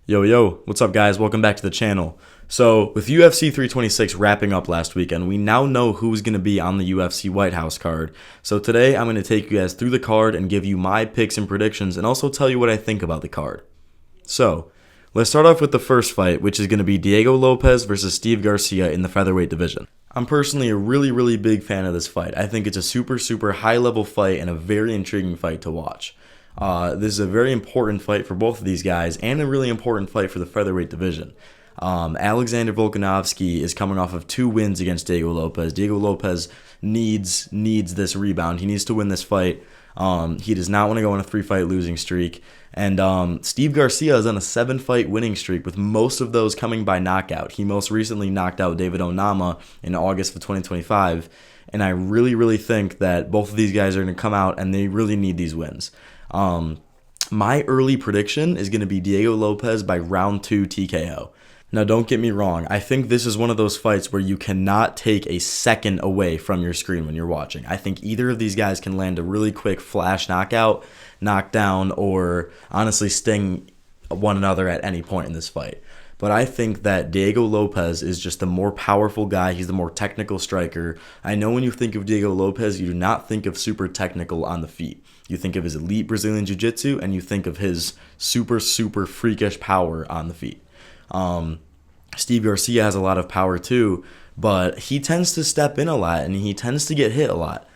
Yo, what's up guys? Welcome back to the channel. So, with UFC 326 wrapping up last weekend, we now know who's going to be on the UFC White House card. So today, I'm going to take you guys through the card and give you my picks and predictions and also tell you what I think about the card. So, let's start off with the first fight, which is going to be Diego Lopez versus Steve Garcia in the featherweight division. I'm personally a really big fan of this fight. I think it's a super high level fight and a very intriguing fight to watch. This is a very important fight for both of these guys and a really important fight for the featherweight division. Alexander Volkanovski is coming off of 2 wins against Diego Lopez. Diego Lopez needs this rebound. He needs to win this fight. He does not want to go on a 3-fight losing streak. And Steve Garcia is on a 7-fight winning streak, with most of those coming by knockout. He most recently knocked out David Onama in August of 2025. And I really think that both of these guys are going to come out and they really need these wins. My early prediction is going to be Diego Lopez by round 2 TKO. Now, don't get me wrong. I think this is one of those fights where you cannot take a second away from your screen when you're watching. I think either of these guys can land a really quick flash knockout, knockdown, or honestly sting one another at any point in this fight. But I think that Diego Lopez is just the more powerful guy. He's the more technical striker. I know when you think of Diego Lopez, you do not think of super technical on the feet. You think of his elite Brazilian Jiu-Jitsu, and you think of his super freakish power on the feet. Steve Garcia has a lot of power too, but he tends to step in a lot, and he tends to get hit a lot.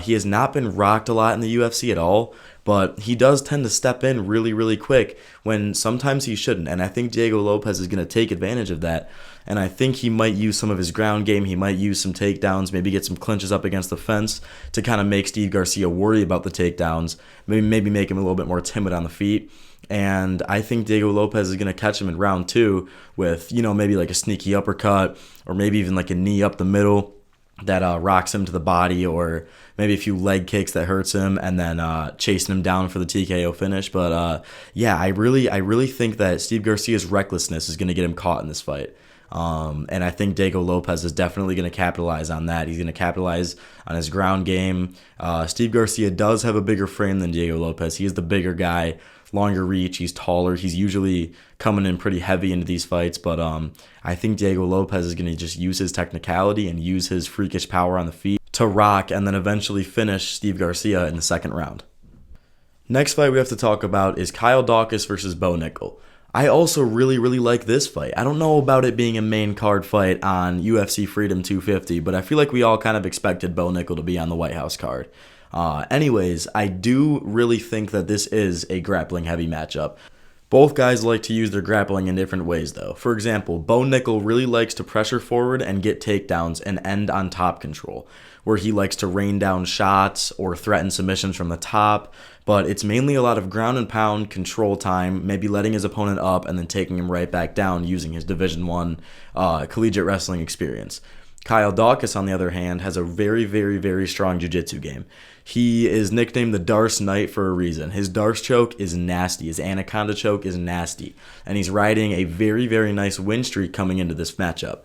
He has not been rocked a lot in the UFC at all, but he does tend to step in really quick when sometimes he shouldn't. And I think Diego Lopez is going to take advantage of that. And I think he might use some of his ground game. He might use some takedowns, maybe get some clinches up against the fence to kind of make Steve Garcia worry about the takedowns, maybe make him a little bit more timid on the feet. And I think Diego Lopez is going to catch him in round 2 with, maybe like a sneaky uppercut or maybe even like a knee up the middle that rocks him to the body, or maybe a few leg kicks that hurts him, and then chasing him down for the TKO finish. But yeah, I really think that Steve Garcia's recklessness is going to get him caught in this fight. And I think Diego Lopez is definitely going to capitalize on that. He's going to capitalize on his ground game. Steve Garcia does have a bigger frame than Diego Lopez. He is the bigger guy, longer reach. He's taller. He's usually coming in pretty heavy into these fights. But I think Diego Lopez is going to just use his technicality and use his freakish power on the feet to rock and then eventually finish Steve Garcia in the second round. Next fight we have to talk about is Kyle Daukaus versus Bo Nickal. I also really like this fight. I don't know about it being a main card fight on UFC Freedom 250, but I feel like we all kind of expected Bo Nickal to be on the White House card. Anyways, I do really think that this is a grappling heavy matchup. Both guys like to use their grappling in different ways though. For example, Bo Nickal really likes to pressure forward and get takedowns and end on top control, where he likes to rain down shots or threaten submissions from the top, but it's mainly a lot of ground and pound control time, maybe letting his opponent up and then taking him right back down using his Division I collegiate wrestling experience. Kyle Daukaus, on the other hand, has a very strong jiu-jitsu game. He is nicknamed the Darce Knight for a reason. His Darce choke is nasty. His Anaconda choke is nasty. And he's riding a very nice win streak coming into this matchup.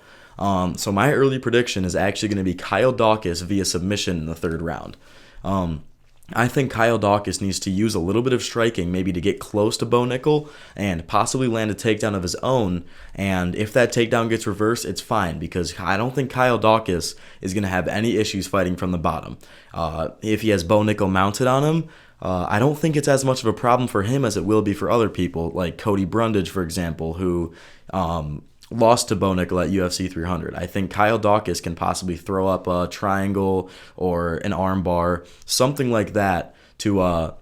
So my early prediction is actually going to be Kyle Daukaus via submission in the third round. I think Kyle Daukaus needs to use a little bit of striking, maybe to get close to Bo Nickal and possibly land a takedown of his own. And if that takedown gets reversed, it's fine, because I don't think Kyle Daukaus is going to have any issues fighting from the bottom. If he has Bo Nickal mounted on him, I don't think it's as much of a problem for him as it will be for other people, like Cody Brundage, for example, who lost to Bo Nickal at UFC 300. I think Kyle Daukaus can possibly throw up a triangle or an arm bar, something like that, to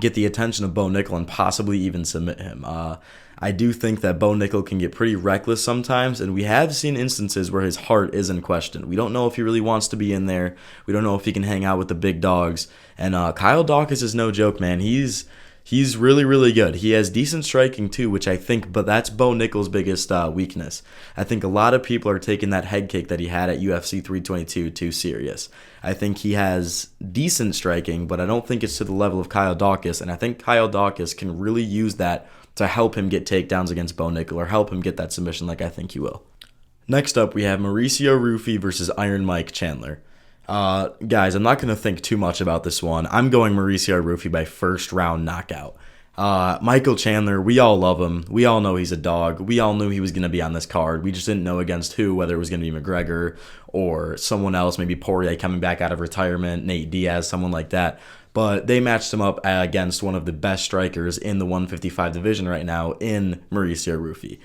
get the attention of Bo Nickal and possibly even submit him. I do think that Bo Nickal can get pretty reckless sometimes, and we have seen instances where his heart is in question. We don't know if he really wants to be in there. We don't know if he can hang out with the big dogs. And Kyle Daukaus is no joke, man. He's really good. He has decent striking too, which I think, but that's Bo Nickal's biggest weakness. I think a lot of people are taking that head kick that he had at UFC 322 too serious. I think he has decent striking, but I don't think it's to the level of Kyle Daukaus, and I think Kyle Daukaus can really use that to help him get takedowns against Bo Nickal or help him get that submission like I think he will. Next up, we have Mauricio Rufy versus Iron Mike Chandler. Guys, I'm not going to think too much about this one. I'm going Mauricio Rufy by first round knockout. Michael Chandler, we all love him. We all know he's a dog. We all knew he was going to be on this card. We just didn't know against who, whether it was going to be McGregor or someone else, maybe Poirier coming back out of retirement, Nate Diaz, someone like that. But they matched him up against one of the best strikers in the 155 division right now in Mauricio Rufy.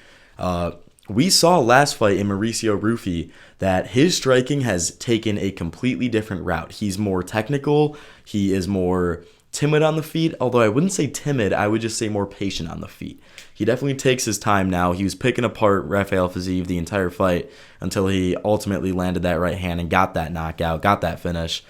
We saw last fight in Mauricio Rufy that his striking has taken a completely different route. He's more technical. He is more timid on the feet, although I wouldn't say timid. I would just say more patient on the feet. He definitely takes his time now. He was picking apart Rafael Fiziev the entire fight until he ultimately landed that right hand and got that knockout, got that finish.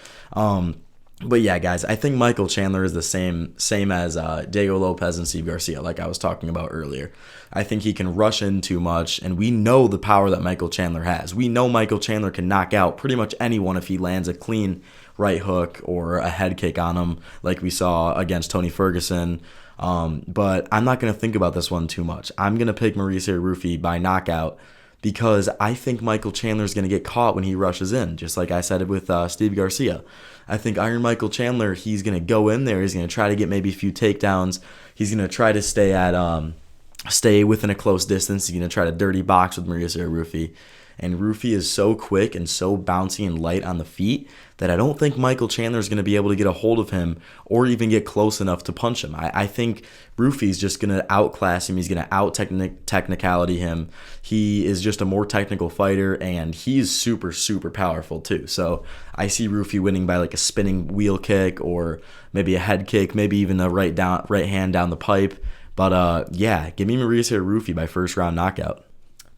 But yeah, guys, I think Michael Chandler is the same as Diego Lopez and Steve Garcia, like I was talking about earlier. I think he can rush in too much, and we know the power that Michael Chandler has. We know Michael Chandler can knock out pretty much anyone if he lands a clean right hook or a head kick on him, like we saw against Tony Ferguson. But I'm not going to think about this one too much. I'm going to pick Mauricio Rufy by knockout because I think Michael Chandler is going to get caught when he rushes in, just like I said with Steve Garcia. I think Iron Michael Chandler, he's going to go in there. He's going to try to get maybe a few takedowns. He's going to try to stay within a close distance. He's going to try to dirty box with Mauricio Rufy. And Rufy is so quick and so bouncy and light on the feet that I don't think Michael Chandler is going to be able to get a hold of him or even get close enough to punch him. I think Rufy is just going to outclass him. He's going to out-technicality him. He is just a more technical fighter, and he's super, super powerful too. So I see Rufy winning by like a spinning wheel kick or maybe a head kick, maybe even a right hand down the pipe. But yeah, give me Mauricio Rufy by first round knockout.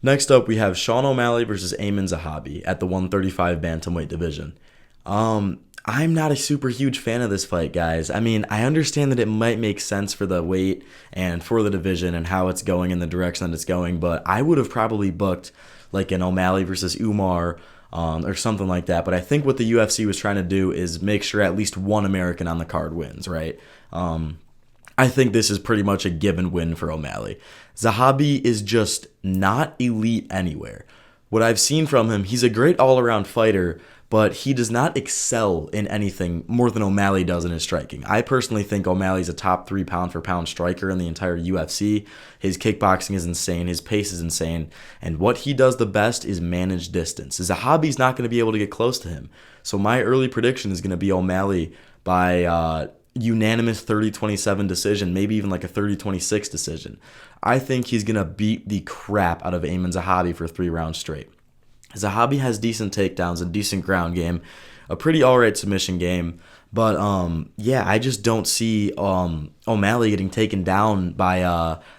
Next up, we have Sean O'Malley versus Aiemann Zahabi at the 135 bantamweight division. I'm not a super huge fan of this fight, guys. I mean, I understand that it might make sense for the weight and for the division and how it's going in the direction that it's going, but I would have probably booked like an O'Malley versus Umar or something like that. But I think what the UFC was trying to do is make sure at least one American on the card wins, right? I think this is pretty much a given win for O'Malley. Zahabi is just not elite anywhere. What I've seen from him, he's a great all-around fighter, but he does not excel in anything more than O'Malley does in his striking. I personally think O'Malley's a top 3 pound-for-pound striker in the entire UFC. His kickboxing is insane. His pace is insane. And what he does the best is manage distance. Zahabi's not going to be able to get close to him. So my early prediction is going to be O'Malley by unanimous 30-27 decision, maybe even like a 30-26 decision. I think he's going to beat the crap out of Aiemann Zahabi for 3 rounds straight. Zahabi has decent takedowns, a decent ground game, a pretty alright submission game, but yeah, I just don't see O'Malley getting taken down by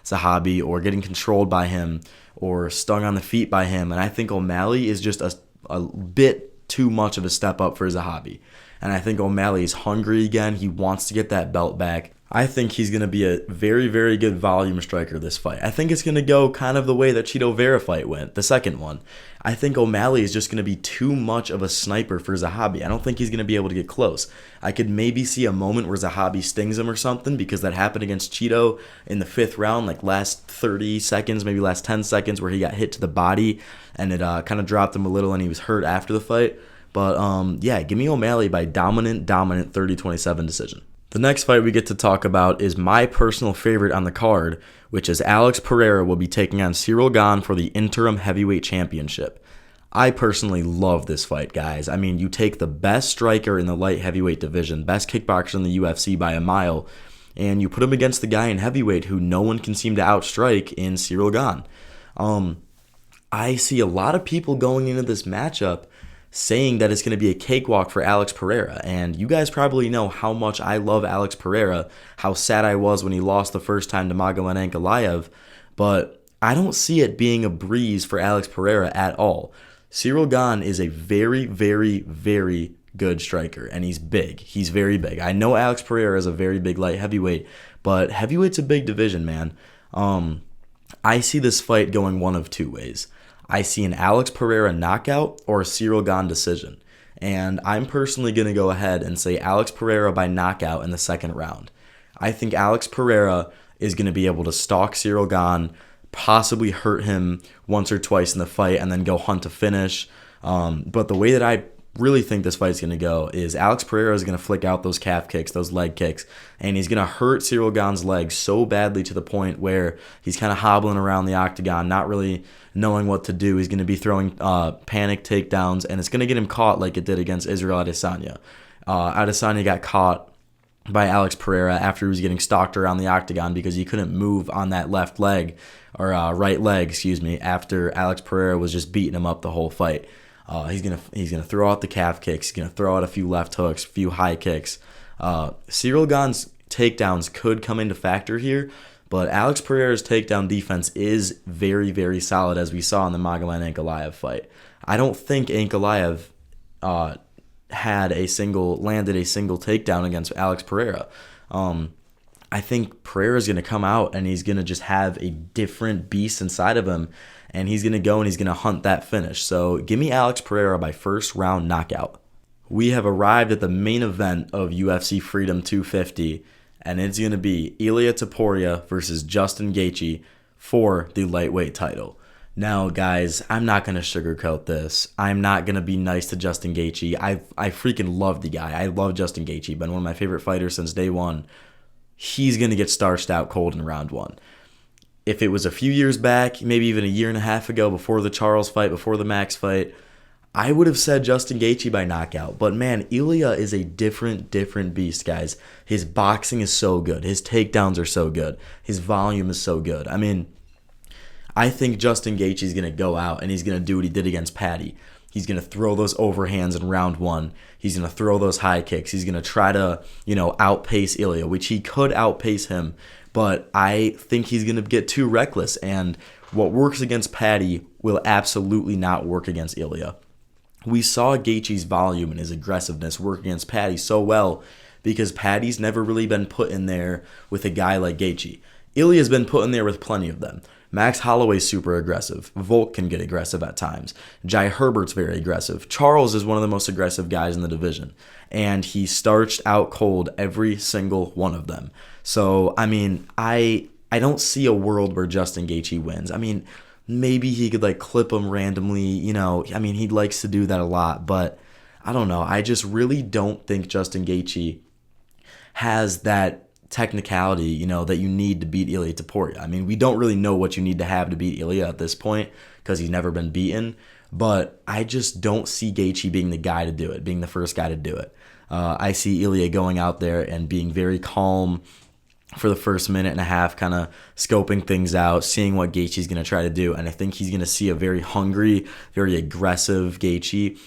Zahabi or getting controlled by him or stung on the feet by him, and I think O'Malley is just a bit too much of a step up for Zahabi. And I think O'Malley is hungry again. He wants to get that belt back. I think he's going to be a very, very good volume striker this fight. I think it's going to go kind of the way that Chito Vera fight went, the second one. I think O'Malley is just going to be too much of a sniper for Zahabi. I don't think he's going to be able to get close. I could maybe see a moment where Zahabi stings him or something because that happened against Chito in the 5th round, like last 30 seconds, maybe last 10 seconds where he got hit to the body and it kind of dropped him a little and he was hurt after the fight. But yeah, give me O'Malley by dominant 30-27 decision. The next fight we get to talk about is my personal favorite on the card, which is Alex Pereira will be taking on Ciryl Gane for the interim heavyweight championship. I personally love this fight, guys. I mean, you take the best striker in the light heavyweight division, best kickboxer in the UFC by a mile, and you put him against the guy in heavyweight who no one can seem to outstrike in Ciryl Gane. I see a lot of people going into this matchup saying that it's going to be a cakewalk for Alex Pereira. And you guys probably know how much I love Alex Pereira, how sad I was when he lost the first time to Magomed Ankalaev. But I don't see it being a breeze for Alex Pereira at all. Ciryl Gane is a very, very, very good striker, and he's big. He's very big. I know Alex Pereira is a very big light heavyweight, but heavyweight's a big division, man. I see this fight going one of two ways. I see an Alex Pereira knockout or a Ciryl Gane decision. And I'm personally going to go ahead and say Alex Pereira by knockout in the 2nd round. I think Alex Pereira is going to be able to stalk Ciryl Gane, possibly hurt him once or twice in the fight, and then go hunt a finish. But the way that I really think this fight's going to go is Alex Pereira is going to flick out those calf kicks, those leg kicks, and he's going to hurt Ciryl Gane's legs so badly to the point where he's kind of hobbling around the octagon, not really knowing what to do. He's going to be throwing panic takedowns, and it's going to get him caught like it did against Israel Adesanya. Adesanya got caught by Alex Pereira after he was getting stalked around the octagon because he couldn't move on that left leg, or right leg, excuse me, after Alex Pereira was just beating him up the whole fight. He's gonna throw out the calf kicks. He's gonna throw out a few left hooks, a few high kicks. Ciryl Gane's takedowns could come into factor here, but Alex Pereira's takedown defense is very, very solid, as we saw in the Magomed Ankalaev fight. I don't think Ankalaev landed a single takedown against Alex Pereira. I think Pereira's going to come out and he's going to just have a different beast inside of him, and he's going to go and he's going to hunt that finish. So give me Alex Pereira by first round knockout. We have arrived at the main event of UFC Freedom 250, and it's going to be Ilia Topuria versus Justin Gaethje for the lightweight title. Now, guys, I'm not going to sugarcoat this. I'm not going to be nice to Justin Gaethje. I freaking love the guy. I love Justin Gaethje. Been one of my favorite fighters since day one. He's going to get starched out cold in round one. If it was a few years back, maybe even a year and a half ago, before the Charles fight, before the Max fight, I would have said Justin Gaethje by knockout. But man, Ilia is a different beast, guys. His boxing is so good. His takedowns are so good. His volume is so good. I mean, I think Justin Gaethje is going to go out and he's going to do what he did against Paddy. He's going to throw those overhands in round one. He's going to throw those high kicks. He's going to try to, outpace Ilia, which he could outpace him. But I think he's going to get too reckless. And what works against Paddy will absolutely not work against Ilia. We saw Gaethje's volume and his aggressiveness work against Paddy so well because Paddy's never really been put in there with a guy like Gaethje. Ilia's been put in there with plenty of them. Max Holloway's super aggressive. Volk can get aggressive at times. Jai Herbert's very aggressive. Charles is one of the most aggressive guys in the division. And he starched out cold every single one of them. So, I mean, I don't see a world where Justin Gaethje wins. I mean, maybe he could clip him randomly, he likes to do that a lot. But I don't know. I just really don't think Justin Gaethje has that technicality, that you need to beat Ilia Topuria. I mean, we don't really know what you need to have to beat Ilia at this point because he's never been beaten, but I just don't see Gaethje being the guy to do it, being the first guy to do it. I see Ilia going out there and being very calm for the first minute and a half, kind of scoping things out, seeing what Gaethje's going to try to do, and I think he's going to see a very hungry, very aggressive Gaethje,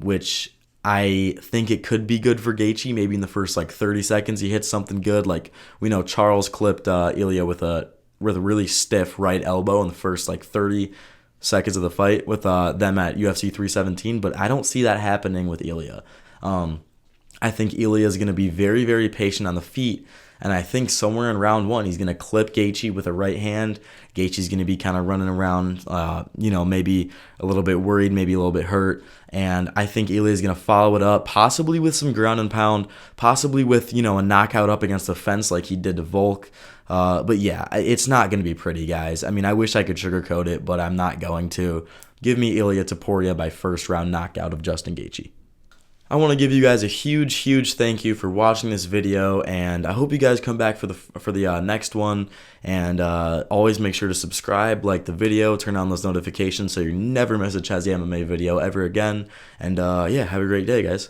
which I think it could be good for Gaethje. Maybe in the first 30 seconds he hits something good. We know Charles clipped Ilia with a really stiff right elbow in the first 30 seconds of the fight with them at UFC 317. But I don't see that happening with Ilia. I think Ilia is going to be very, very patient on the feet. And I think somewhere in round one, he's going to clip Gaethje with a right hand. Gaethje's going to be kind of running around, maybe a little bit worried, maybe a little bit hurt. And I think Ilia is going to follow it up, possibly with some ground and pound, possibly with, a knockout up against the fence like he did to Volk. But yeah, it's not going to be pretty, guys. I mean, I wish I could sugarcoat it, but I'm not going to. Give me Ilia Topuria by first round knockout of Justin Gaethje. I want to give you guys a huge thank you for watching this video, and I hope you guys come back for the next one. And always make sure to subscribe, like the video, turn on those notifications so you never miss a Chazzy MMA video ever again. And yeah, have a great day, guys.